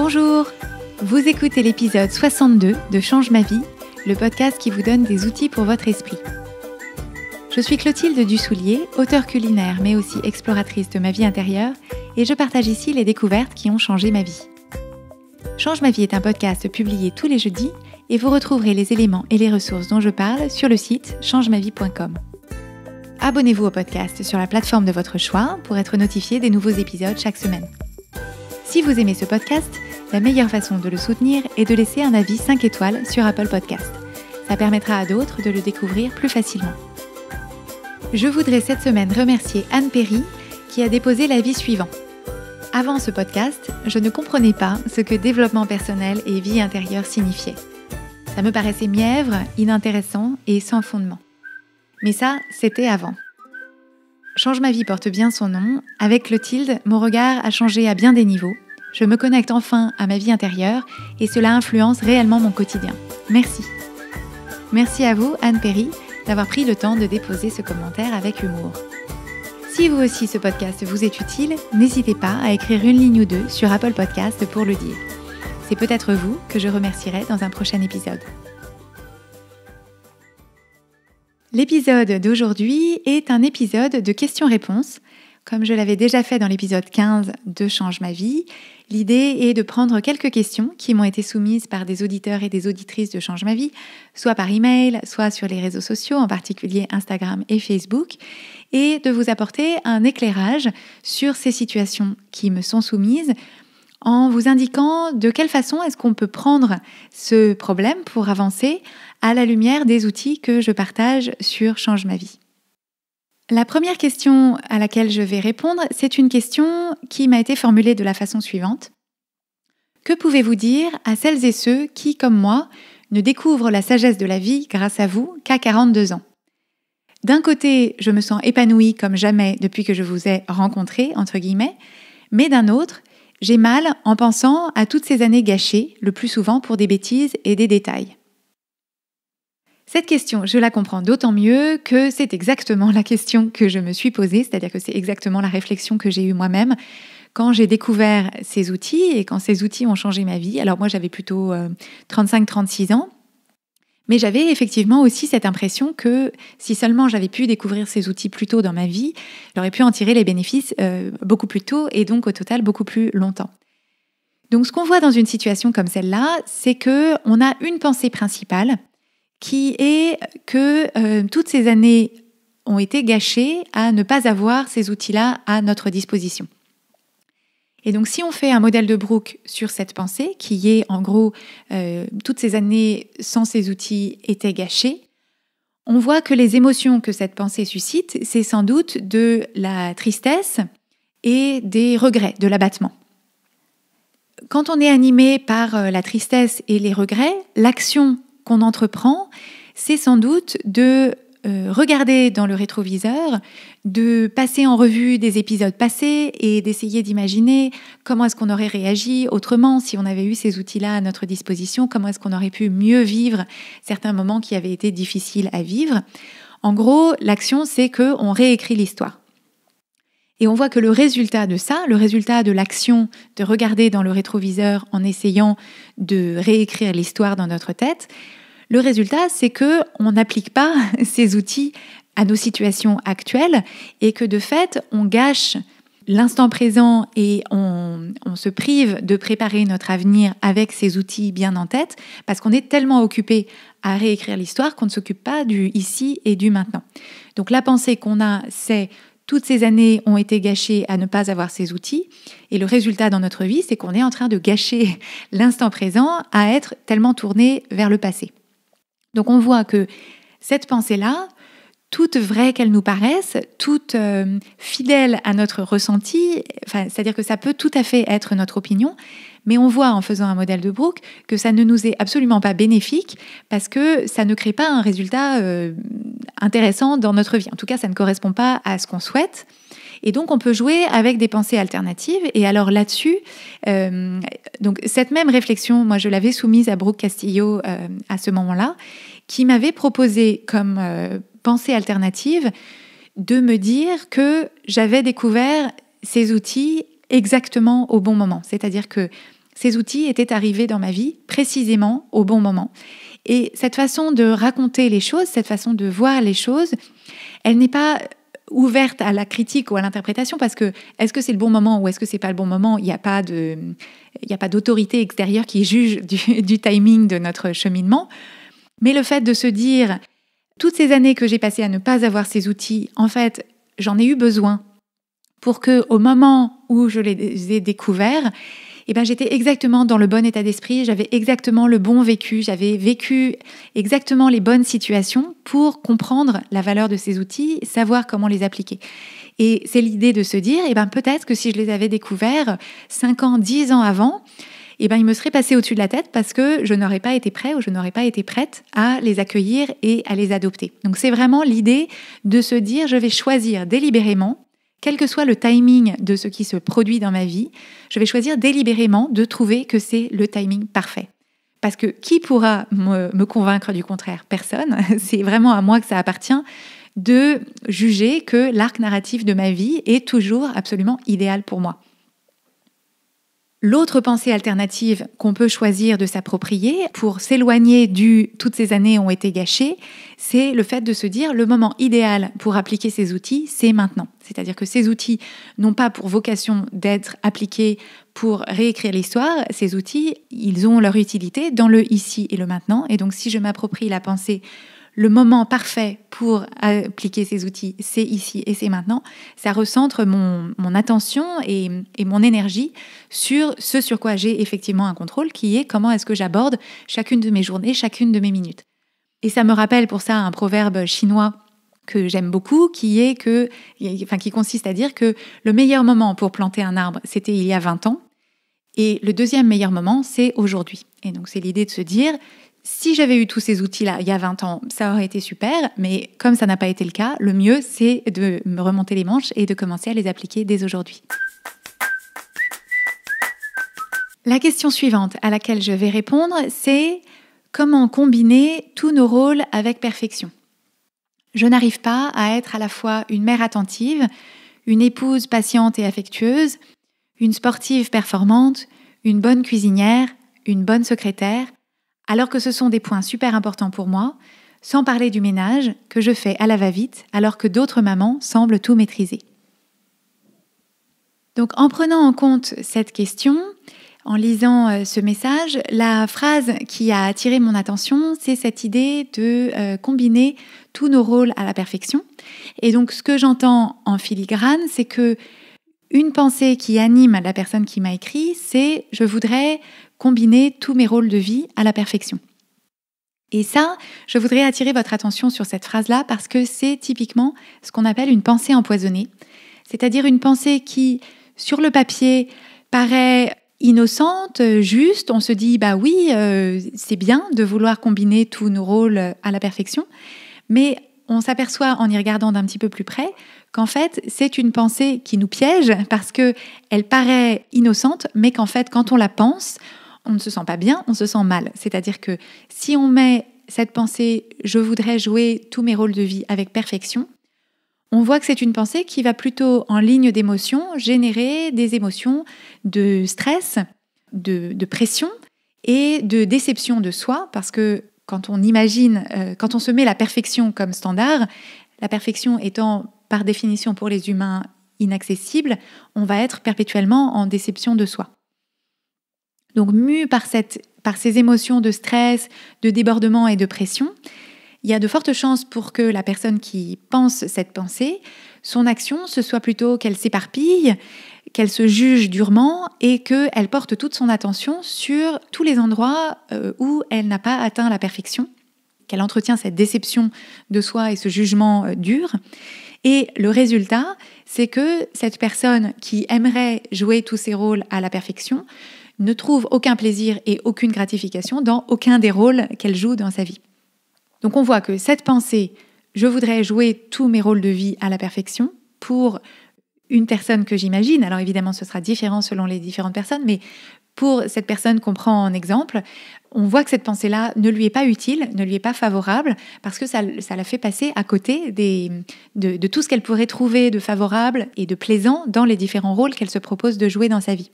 Bonjour, vous écoutez l'épisode 62 de Change ma vie, le podcast qui vous donne des outils pour votre esprit. Je suis Clotilde Dussoulier, auteure culinaire mais aussi exploratrice de ma vie intérieure et je partage ici les découvertes qui ont changé ma vie. Change ma vie est un podcast publié tous les jeudis et vous retrouverez les éléments et les ressources dont je parle sur le site changemavie.com. Abonnez-vous au podcast sur la plateforme de votre choix pour être notifié des nouveaux épisodes chaque semaine. Si vous aimez ce podcast, la meilleure façon de le soutenir est de laisser un avis 5 étoiles sur Apple Podcast. Ça permettra à d'autres de le découvrir plus facilement. Je voudrais cette semaine remercier Anne Perry qui a déposé l'avis suivant. Avant ce podcast, je ne comprenais pas ce que développement personnel et vie intérieure signifiaient. Ça me paraissait mièvre, inintéressant et sans fondement. Mais ça, c'était avant. Change ma vie porte bien son nom. Avec Clotilde, mon regard a changé à bien des niveaux. Je me connecte enfin à ma vie intérieure et cela influence réellement mon quotidien. Merci. Merci à vous, Anne Perry, d'avoir pris le temps de déposer ce commentaire avec humour. Si vous aussi ce podcast vous est utile, n'hésitez pas à écrire une ligne ou deux sur Apple Podcast pour le dire. C'est peut-être vous que je remercierai dans un prochain épisode. L'épisode d'aujourd'hui est un épisode de questions-réponses. Comme je l'avais déjà fait dans l'épisode 15 de Change ma vie, l'idée est de prendre quelques questions qui m'ont été soumises par des auditeurs et des auditrices de Change ma vie, soit par email, soit sur les réseaux sociaux, en particulier Instagram et Facebook, et de vous apporter un éclairage sur ces situations qui me sont soumises, en vous indiquant de quelle façon est-ce qu'on peut prendre ce problème pour avancer à la lumière des outils que je partage sur Change ma vie. La première question à laquelle je vais répondre, c'est une question qui m'a été formulée de la façon suivante. Que pouvez-vous dire à celles et ceux qui, comme moi, ne découvrent la sagesse de la vie grâce à vous qu'à 42 ans ? D'un côté, je me sens épanouie comme jamais depuis que je vous ai rencontré, entre guillemets, mais d'un autre, j'ai mal en pensant à toutes ces années gâchées, le plus souvent pour des bêtises et des détails. Cette question, je la comprends d'autant mieux que c'est exactement la question que je me suis posée, c'est-à-dire que c'est exactement la réflexion que j'ai eue moi-même quand j'ai découvert ces outils et quand ces outils ont changé ma vie. Alors moi, j'avais plutôt 35-36 ans, mais j'avais effectivement aussi cette impression que si seulement j'avais pu découvrir ces outils plus tôt dans ma vie, j'aurais pu en tirer les bénéfices beaucoup plus tôt et donc au total beaucoup plus longtemps. Donc ce qu'on voit dans une situation comme celle-là, c'est qu'on a une pensée principale qui est que toutes ces années ont été gâchées à ne pas avoir ces outils-là à notre disposition. Et donc si on fait un modèle de Brooke sur cette pensée, qui est en gros toutes ces années sans ces outils étaient gâchées, on voit que les émotions que cette pensée suscite, c'est sans doute de la tristesse et des regrets, de l'abattement. Quand on est animé par la tristesse et les regrets, l'action qu'on entreprend, c'est sans doute de regarder dans le rétroviseur, de passer en revue des épisodes passés et d'essayer d'imaginer comment est-ce qu'on aurait réagi autrement si on avait eu ces outils-là à notre disposition, comment est-ce qu'on aurait pu mieux vivre certains moments qui avaient été difficiles à vivre. En gros, l'action, c'est qu'on réécrit l'histoire. Et on voit que le résultat de ça, le résultat de l'action de regarder dans le rétroviseur en essayant de réécrire l'histoire dans notre tête, le résultat, c'est qu'on n'applique pas ces outils à nos situations actuelles et que de fait, on gâche l'instant présent et on se prive de préparer notre avenir avec ces outils bien en tête parce qu'on est tellement occupé à réécrire l'histoire qu'on ne s'occupe pas du ici et du maintenant. Donc la pensée qu'on a, c'est toutes ces années ont été gâchées à ne pas avoir ces outils et le résultat dans notre vie, c'est qu'on est en train de gâcher l'instant présent à être tellement tourné vers le passé. Donc on voit que cette pensée-là, toute vraie qu'elle nous paraisse, toute fidèle à notre ressenti, c'est-à-dire que ça peut tout à fait être notre opinion, mais on voit en faisant un modèle de Brooke que ça ne nous est absolument pas bénéfique parce que ça ne crée pas un résultat intéressant dans notre vie. En tout cas, ça ne correspond pas à ce qu'on souhaite. Et donc, on peut jouer avec des pensées alternatives. Et alors là-dessus, donc cette même réflexion, moi, je l'avais soumise à Brooke Castillo à ce moment-là, qui m'avait proposé comme pensée alternative de me dire que j'avais découvert ces outils exactement au bon moment. C'est-à-dire que ces outils étaient arrivés dans ma vie précisément au bon moment. Et cette façon de raconter les choses, cette façon de voir les choses, elle n'est pas ouverte à la critique ou à l'interprétation, parce que est-ce que c'est le bon moment ou est-ce que c'est pas le bon moment, il n'y a pas d'autorité extérieure qui juge du timing de notre cheminement. Mais le fait de se dire, toutes ces années que j'ai passées à ne pas avoir ces outils, en fait, j'en ai eu besoin pour que, au moment où je les ai découverts, j'étais exactement dans le bon état d'esprit, j'avais exactement le bon vécu, j'avais vécu exactement les bonnes situations pour comprendre la valeur de ces outils, savoir comment les appliquer. Et c'est l'idée de se dire, peut-être que si je les avais découverts 5 ans, 10 ans avant, il me serait passé au-dessus de la tête parce que je n'aurais pas été prêt ou je n'aurais pas été prête à les accueillir et à les adopter. Donc c'est vraiment l'idée de se dire, je vais choisir délibérément, quel que soit le timing de ce qui se produit dans ma vie, je vais choisir délibérément de trouver que c'est le timing parfait. Parce que qui pourra me convaincre du contraire? Personne. C'est vraiment à moi que ça appartient de juger que l'arc narratif de ma vie est toujours absolument idéal pour moi. L'autre pensée alternative qu'on peut choisir de s'approprier pour s'éloigner du « toutes ces années ont été gâchées », c'est le fait de se dire le moment idéal pour appliquer ces outils, c'est maintenant. C'est-à-dire que ces outils n'ont pas pour vocation d'être appliqués pour réécrire l'histoire. Ces outils, ils ont leur utilité dans le ici et le maintenant. Et donc si je m'approprie la pensée le moment parfait pour appliquer ces outils, c'est ici et c'est maintenant, ça recentre mon attention et mon énergie sur ce sur quoi j'ai effectivement un contrôle, qui est comment est-ce que j'aborde chacune de mes journées, chacune de mes minutes. Et ça me rappelle pour ça un proverbe chinois que j'aime beaucoup, qui consiste à dire que le meilleur moment pour planter un arbre, c'était il y a 20 ans, et le deuxième meilleur moment, c'est aujourd'hui. Et donc c'est l'idée de se dire, si j'avais eu tous ces outils-là il y a 20 ans, ça aurait été super, mais comme ça n'a pas été le cas, le mieux, c'est de me remonter les manches et de commencer à les appliquer dès aujourd'hui. La question suivante à laquelle je vais répondre, c'est comment combiner tous nos rôles avec perfection. Je n'arrive pas à être à la fois une mère attentive, une épouse patiente et affectueuse, une sportive performante, une bonne cuisinière, une bonne secrétaire, alors que ce sont des points super importants pour moi, sans parler du ménage que je fais à la va-vite, alors que d'autres mamans semblent tout maîtriser. Donc en prenant en compte cette question, en lisant ce message, la phrase qui a attiré mon attention, c'est cette idée de combiner tous nos rôles à la perfection. Et donc ce que j'entends en filigrane, c'est que une pensée qui anime la personne qui m'a écrit, c'est « je voudrais combiner tous mes rôles de vie à la perfection ». Et ça, je voudrais attirer votre attention sur cette phrase-là parce que c'est typiquement ce qu'on appelle une pensée empoisonnée, c'est-à-dire une pensée qui, sur le papier, paraît innocente, juste, on se dit « bah oui, c'est bien de vouloir combiner tous nos rôles à la perfection », mais on s'aperçoit en y regardant d'un petit peu plus près qu'en fait, c'est une pensée qui nous piège parce qu'elle paraît innocente, mais qu'en fait, quand on la pense, on ne se sent pas bien, on se sent mal. C'est-à-dire que si on met cette pensée « je voudrais jouer tous mes rôles de vie avec perfection », on voit que c'est une pensée qui va plutôt, en ligne d'émotion, générer des émotions de stress, de pression et de déception de soi, parce que quand on imagine, quand on se met la perfection comme standard, la perfection étant par définition pour les humains inaccessible, on va être perpétuellement en déception de soi. Donc mu par ces émotions de stress, de débordement et de pression, il y a de fortes chances pour que la personne qui pense cette pensée, son action, ce soit plutôt qu'elle s'éparpille, qu'elle se juge durement et qu'elle porte toute son attention sur tous les endroits où elle n'a pas atteint la perfection, qu'elle entretient cette déception de soi et ce jugement dur. Et le résultat, c'est que cette personne qui aimerait jouer tous ses rôles à la perfection ne trouve aucun plaisir et aucune gratification dans aucun des rôles qu'elle joue dans sa vie. Donc on voit que cette pensée « je voudrais jouer tous mes rôles de vie à la perfection » pour une personne que j'imagine, alors évidemment ce sera différent selon les différentes personnes, mais pour cette personne qu'on prend en exemple, on voit que cette pensée-là ne lui est pas utile, ne lui est pas favorable, parce que ça la fait passer à côté de tout ce qu'elle pourrait trouver de favorable et de plaisant dans les différents rôles qu'elle se propose de jouer dans sa vie.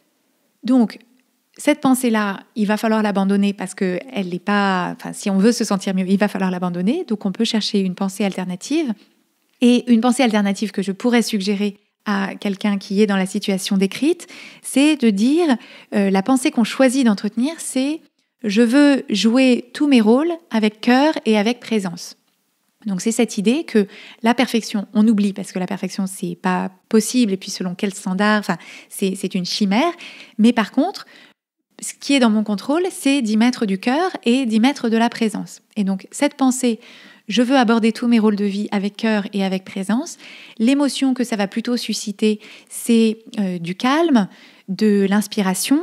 Donc, cette pensée-là, il va falloir l'abandonner parce que elle n'est pas... Enfin, si on veut se sentir mieux, il va falloir l'abandonner. Donc, on peut chercher une pensée alternative. Et une pensée alternative que je pourrais suggérer à quelqu'un qui est dans la situation décrite, c'est de dire, la pensée qu'on choisit d'entretenir, c'est « je veux jouer tous mes rôles avec cœur et avec présence ». Donc c'est cette idée que la perfection, on oublie parce que la perfection, c'est pas possible, et puis selon quel standard, enfin, c'est une chimère. Mais par contre, ce qui est dans mon contrôle, c'est d'y mettre du cœur et d'y mettre de la présence. Et donc cette pensée, je veux aborder tous mes rôles de vie avec cœur et avec présence. L'émotion que ça va plutôt susciter, c'est du calme, de l'inspiration,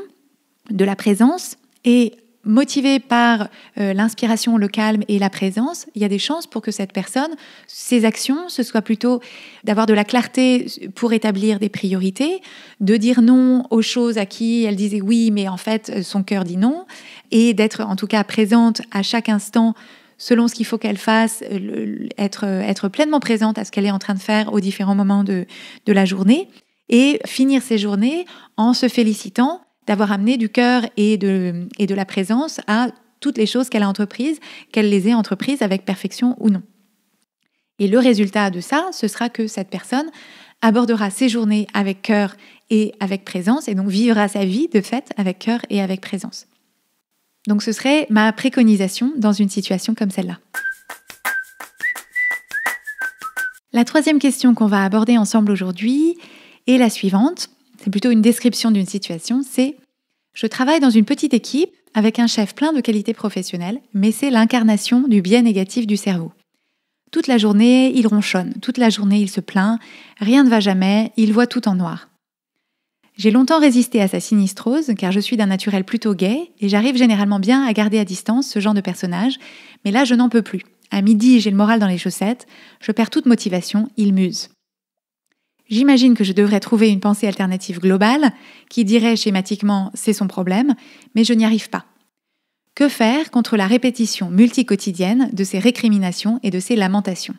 de la présence. Et motivé par l'inspiration, le calme et la présence, il y a des chances pour que cette personne, ses actions, ce soit plutôt d'avoir de la clarté pour établir des priorités, de dire non aux choses à qui elle disait oui, mais en fait son cœur dit non, et d'être en tout cas présente à chaque instant selon ce qu'il faut qu'elle fasse, être pleinement présente à ce qu'elle est en train de faire aux différents moments de la journée, et finir ses journées en se félicitant d'avoir amené du cœur et de la présence à toutes les choses qu'elle a entreprises, qu'elle les ait entreprises avec perfection ou non. Et le résultat de ça, ce sera que cette personne abordera ses journées avec cœur et avec présence, et donc vivra sa vie de fait avec cœur et avec présence. Donc ce serait ma préconisation dans une situation comme celle-là. La troisième question qu'on va aborder ensemble aujourd'hui est la suivante. C'est plutôt une description d'une situation, c'est « Je travaille dans une petite équipe avec un chef plein de qualités professionnelles, mais c'est l'incarnation du biais négatif du cerveau. Toute la journée, il ronchonne, toute la journée, il se plaint, rien ne va jamais, il voit tout en noir. J'ai longtemps résisté à sa sinistrose, car je suis d'un naturel plutôt gai, et j'arrive généralement bien à garder à distance ce genre de personnage, mais là, je n'en peux plus. À midi, j'ai le moral dans les chaussettes, je perds toute motivation, il m'use. J'imagine que je devrais trouver une pensée alternative globale qui dirait schématiquement « c'est son problème », mais je n'y arrive pas. Que faire contre la répétition multiquotidienne de ces récriminations et de ces lamentations ?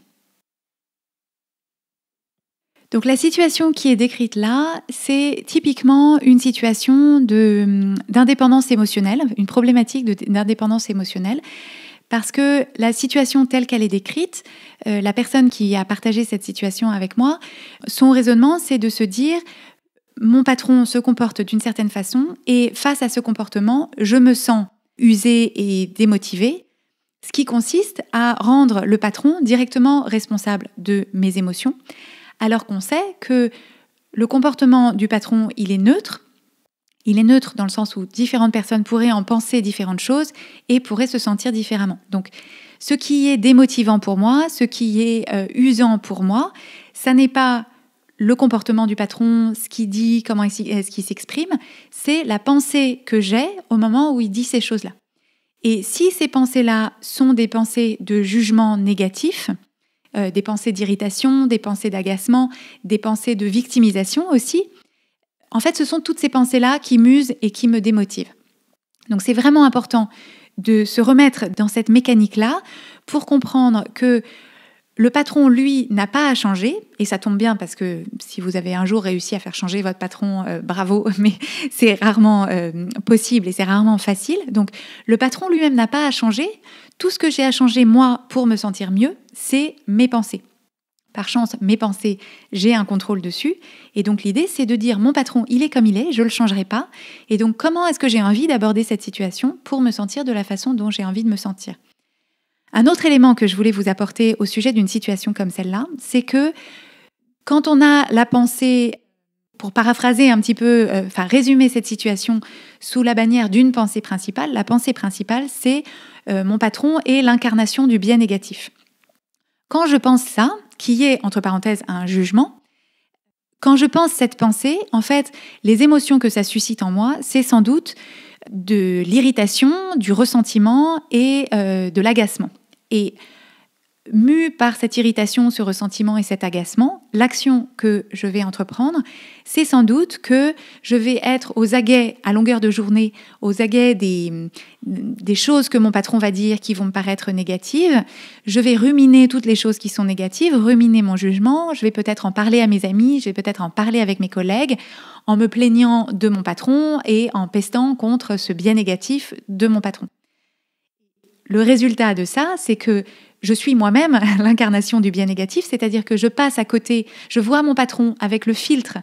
Donc la situation qui est décrite là, c'est typiquement une situation d'indépendance émotionnelle, une problématique d'indépendance émotionnelle, parce que la situation telle qu'elle est décrite, la personne qui a partagé cette situation avec moi, son raisonnement, c'est de se dire « mon patron se comporte d'une certaine façon et face à ce comportement, je me sens usée et démotivée », ce qui consiste à rendre le patron directement responsable de mes émotions, alors qu'on sait que le comportement du patron, il est neutre. Il est neutre dans le sens où différentes personnes pourraient en penser différentes choses et pourraient se sentir différemment. Donc, ce qui est démotivant pour moi, ce qui est usant pour moi, ça n'est pas le comportement du patron, ce qu'il dit, comment est-ce qu'il s'exprime, c'est la pensée que j'ai au moment où il dit ces choses-là. Et si ces pensées-là sont des pensées de jugement négatif, des pensées d'irritation, des pensées d'agacement, des pensées de victimisation aussi, en fait, ce sont toutes ces pensées-là qui m'usent et qui me démotivent. Donc, c'est vraiment important de se remettre dans cette mécanique-là pour comprendre que le patron, lui, n'a pas à changer. Et ça tombe bien parce que si vous avez un jour réussi à faire changer votre patron, bravo, mais c'est rarement possible et c'est rarement facile. Donc, le patron lui-même n'a pas à changer. Tout ce que j'ai à changer, moi, pour me sentir mieux, c'est mes pensées. Par chance, mes pensées, j'ai un contrôle dessus. Et donc, l'idée, c'est de dire, mon patron, il est comme il est, je ne le changerai pas. Et donc, comment est-ce que j'ai envie d'aborder cette situation pour me sentir de la façon dont j'ai envie de me sentir ? Un autre élément que je voulais vous apporter au sujet d'une situation comme celle-là, c'est que quand on a la pensée, pour paraphraser un petit peu, résumer cette situation sous la bannière d'une pensée principale, la pensée principale, c'est mon patron est l'incarnation du biais négatif. Quand je pense ça, qui est, entre parenthèses, un jugement, quand je pense cette pensée, en fait, les émotions que ça suscite en moi, c'est sans doute de l'irritation, du ressentiment et de l'agacement. Et Mue par cette irritation, ce ressentiment et cet agacement, l'action que je vais entreprendre, c'est sans doute que je vais être aux aguets à longueur de journée, aux aguets des choses que mon patron va dire qui vont me paraître négatives. Je vais ruminer toutes les choses qui sont négatives, ruminer mon jugement. Je vais peut-être en parler à mes amis, je vais peut-être en parler avec mes collègues, en me plaignant de mon patron et en pestant contre ce biais négatif de mon patron. Le résultat de ça, c'est que je suis moi-même l'incarnation du biais négatif, c'est-à-dire que je passe à côté, je vois mon patron avec le filtre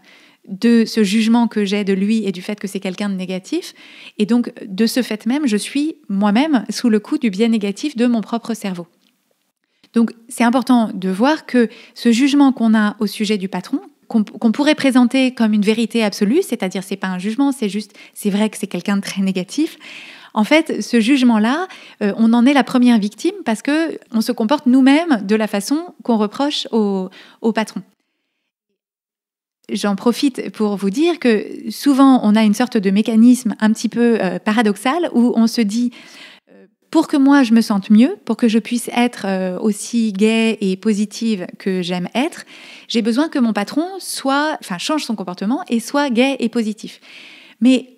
de ce jugement que j'ai de lui et du fait que c'est quelqu'un de négatif. Et donc, de ce fait même, je suis moi-même sous le coup du biais négatif de mon propre cerveau. Donc, c'est important de voir que ce jugement qu'on a au sujet du patron, qu'on pourrait présenter comme une vérité absolue, c'est-à-dire c'est pas un jugement, c'est vrai que c'est quelqu'un de très négatif. En fait, ce jugement-là, on en est la première victime parce que on se comporte nous-mêmes de la façon qu'on reproche au patron. J'en profite pour vous dire que souvent, on a une sorte de mécanisme un petit peu paradoxal où on se dit pour que moi je me sente mieux, pour que je puisse être aussi gaie et positive que j'aime être, j'ai besoin que mon patron change son comportement et soit gai et positif. Mais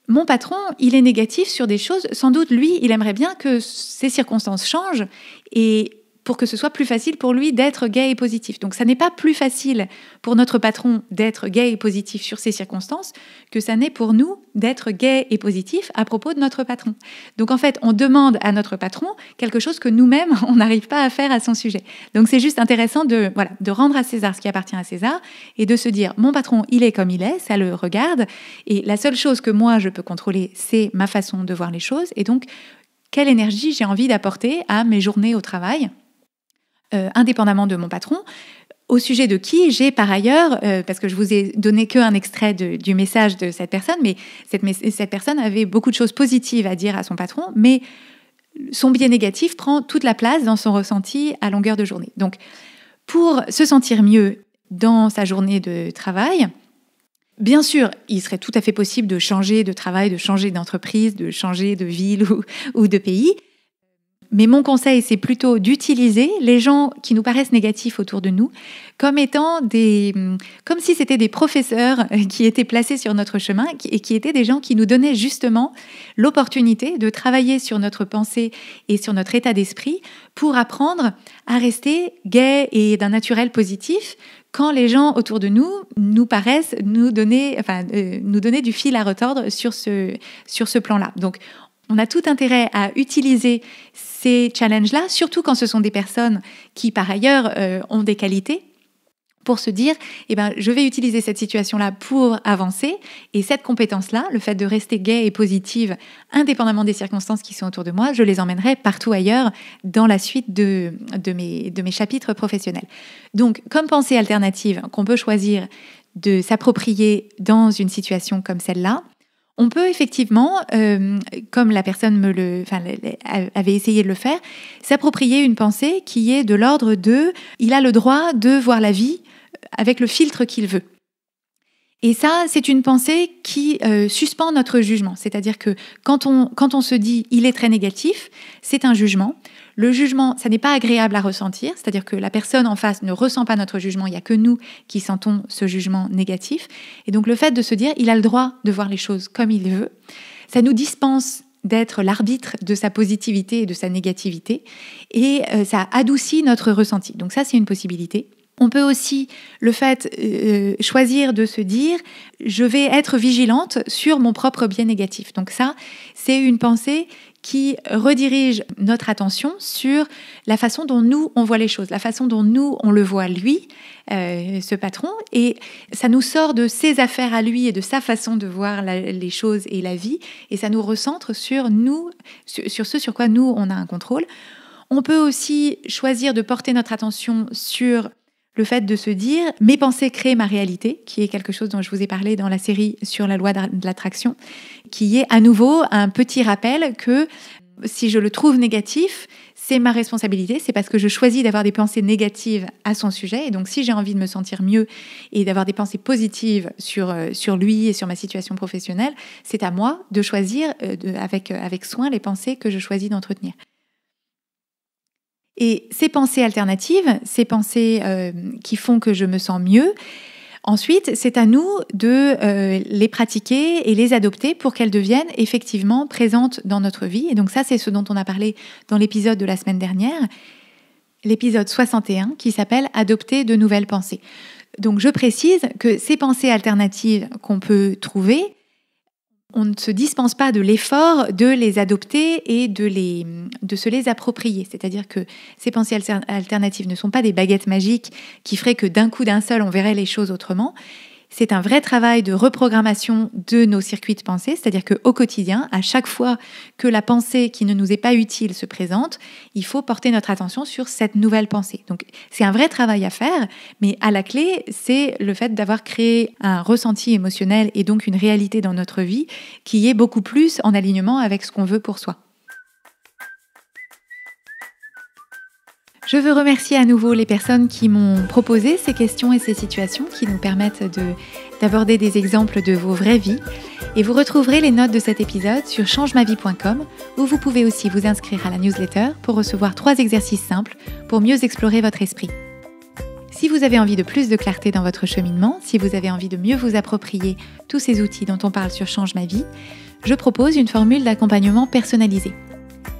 mon patron, il est négatif sur des choses. Sans doute, lui, il aimerait bien que ces circonstances changent et pour que ce soit plus facile pour lui d'être gai et positif. Donc, ça n'est pas plus facile pour notre patron d'être gai et positif sur ces circonstances que ça n'est pour nous d'être gai et positif à propos de notre patron. Donc, en fait, on demande à notre patron quelque chose que nous-mêmes, on n'arrive pas à faire à son sujet. Donc, c'est juste intéressant de rendre à César ce qui appartient à César et de se dire, mon patron, il est comme il est, ça le regarde. Et la seule chose que moi, je peux contrôler, c'est ma façon de voir les choses. Et donc, quelle énergie j'ai envie d'apporter à mes journées au travail indépendamment de mon patron, au sujet de qui j'ai par ailleurs, parce que je vous ai donné qu'un extrait du message de cette personne, mais cette personne avait beaucoup de choses positives à dire à son patron, mais son biais négatif prend toute la place dans son ressenti à longueur de journée. Donc, pour se sentir mieux dans sa journée de travail, bien sûr, il serait tout à fait possible de changer de travail, de changer d'entreprise, de changer de ville ou de pays. Mais mon conseil, c'est plutôt d'utiliser les gens qui nous paraissent négatifs autour de nous comme étant comme si c'était des professeurs qui étaient placés sur notre chemin et qui étaient des gens qui nous donnaient justement l'opportunité de travailler sur notre pensée et sur notre état d'esprit pour apprendre à rester gai et d'un naturel positif quand les gens autour de nous paraissent nous donner du fil à retordre sur ce plan-là. Donc, on a tout intérêt à utiliser ces challenges-là, surtout quand ce sont des personnes qui, par ailleurs, ont des qualités, pour se dire, je vais utiliser cette situation-là pour avancer. Et cette compétence-là, le fait de rester gai et positive, indépendamment des circonstances qui sont autour de moi, je les emmènerai partout ailleurs dans la suite de mes chapitres professionnels. Donc, comme pensée alternative qu'on peut choisir de s'approprier dans une situation comme celle-là, on peut effectivement, comme la personne avait essayé de le faire, s'approprier une pensée qui est de l'ordre de « il a le droit de voir la vie avec le filtre qu'il veut ». Et ça, c'est une pensée qui suspend notre jugement. C'est-à-dire que quand on se dit « il est très négatif », c'est un jugement. Le jugement, ça n'est pas agréable à ressentir, c'est-à-dire que la personne en face ne ressent pas notre jugement, il n'y a que nous qui sentons ce jugement négatif. Et donc le fait de se dire il a le droit de voir les choses comme il veut, ça nous dispense d'être l'arbitre de sa positivité et de sa négativité, et ça adoucit notre ressenti. Donc ça, c'est une possibilité. On peut aussi choisir de se dire je vais être vigilante sur mon propre biais négatif. Donc ça, c'est une pensée qui redirige notre attention sur la façon dont nous, on voit les choses, la façon dont nous, on le voit lui, ce patron, et ça nous sort de ses affaires à lui et de sa façon de voir les choses et la vie, et ça nous recentre sur nous, sur ce sur quoi nous, on a un contrôle. On peut aussi choisir de porter notre attention sur le fait de se dire « mes pensées créent ma réalité », qui est quelque chose dont je vous ai parlé dans la série sur la loi de l'attraction, qui est à nouveau un petit rappel que si je le trouve négatif, c'est ma responsabilité, c'est parce que je choisis d'avoir des pensées négatives à son sujet. Et donc, si j'ai envie de me sentir mieux et d'avoir des pensées positives sur lui et sur ma situation professionnelle, c'est à moi de choisir avec soin les pensées que je choisis d'entretenir. Et ces pensées alternatives, ces pensées qui font que je me sens mieux, ensuite, c'est à nous de les pratiquer et les adopter pour qu'elles deviennent effectivement présentes dans notre vie. Et donc ça, c'est ce dont on a parlé dans l'épisode de la semaine dernière, l'épisode 61, qui s'appelle « Adopter de nouvelles pensées ». Donc je précise que ces pensées alternatives qu'on peut trouver, on ne se dispense pas de l'effort de les adopter et de se les approprier. C'est-à-dire que ces pensées alternatives ne sont pas des baguettes magiques qui feraient que d'un coup d'un seul, on verrait les choses autrement. C'est un vrai travail de reprogrammation de nos circuits de pensée, c'est-à-dire qu'au quotidien, à chaque fois que la pensée qui ne nous est pas utile se présente, il faut porter notre attention sur cette nouvelle pensée. Donc c'est un vrai travail à faire, mais à la clé, c'est le fait d'avoir créé un ressenti émotionnel et donc une réalité dans notre vie qui est beaucoup plus en alignement avec ce qu'on veut pour soi. Je veux remercier à nouveau les personnes qui m'ont proposé ces questions et ces situations qui nous permettent d'aborder des exemples de vos vraies vies. Et vous retrouverez les notes de cet épisode sur changemavie.com où vous pouvez aussi vous inscrire à la newsletter pour recevoir 3 exercices simples pour mieux explorer votre esprit. Si vous avez envie de plus de clarté dans votre cheminement, si vous avez envie de mieux vous approprier tous ces outils dont on parle sur Change ma vie, je propose une formule d'accompagnement personnalisée.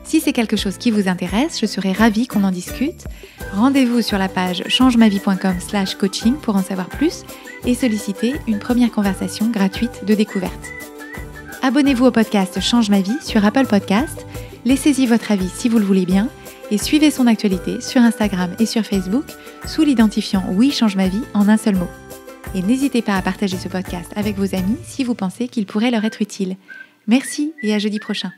Si c'est quelque chose qui vous intéresse, je serai ravie qu'on en discute. Rendez-vous sur la page changemavie.com/coaching pour en savoir plus et solliciter une première conversation gratuite de découverte. Abonnez-vous au podcast Change ma vie sur Apple Podcast, laissez-y votre avis si vous le voulez bien et suivez son actualité sur Instagram et sur Facebook sous l'identifiant Oui Change ma vie en un seul mot. Et n'hésitez pas à partager ce podcast avec vos amis si vous pensez qu'il pourrait leur être utile. Merci et à jeudi prochain.